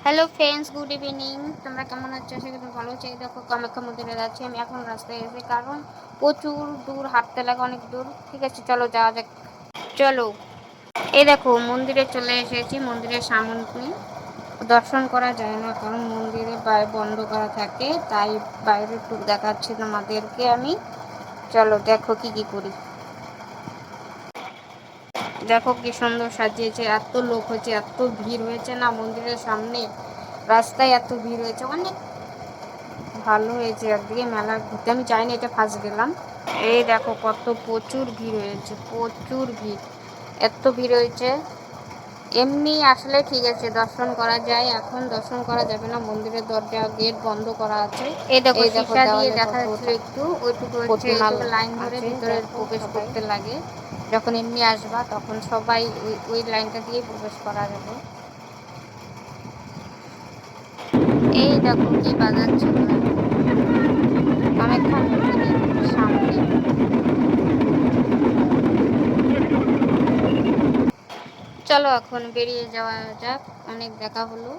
Hello friends, good evening. তোমরা কেমন আছো? আশা করি ভালো আছো। এই দেখো কামাখ্যা মন্দিরে যাচ্ছি আমি এখন রাস্তায় এসে, কারণ প্রচুর দূর হাঁটতে লাগে, অনেক দূর। ঠিক আছে, চলো যাওয়া যাক। চলো, এই দেখো মন্দিরে চলে এসেছি। মন্দিরের সামনে দর্শন করা যায় না, কারণ মন্দিরে বন্ধ করা থাকে, তাই বাইরে টুক দেখাচ্ছি তোমাদেরকে আমি। চলো দেখো কি করি। দেখো কি সুন্দর সাজিয়েছে, এত লোক হয়েছে, এত ভিড় হয়েছে না মন্দিরের সামনে। রাস্তায় এত ভিড় হয়েছে, অনেক ভালো হয়েছে। একদিকে মেলা ঘুরতে আমি চাইনি, এটা ফার্স্ট গেলাম। এই দেখো কত প্রচুর ভিড় হয়েছে, প্রচুর ভিড়, এত ভিড় হয়েছে। এমনি আসলে ঠিক আছে, দর্শন করা যায়। এখন দর্শন করা যাবে না, মন্দিরের দরজা গেট বন্ধ করা আছে। এই দেখো সীসা দিয়ে দেখা যাচ্ছিল একটু, ওইটুকু হচ্ছে এইটুকু লাইন ধরে ভিতরে প্রবেশ করতে লাগে। যখন এমনি আসবা তখন সবাই ওই লাইনটা দিয়ে প্রবেশ করা যাবে। এই দেখো কি বাজাচ্ছে কামাখ্যা মন্দিরের সামনে। চলো এখন বেরিয়ে যাওয়া যাক, অনেক দেখা হলো।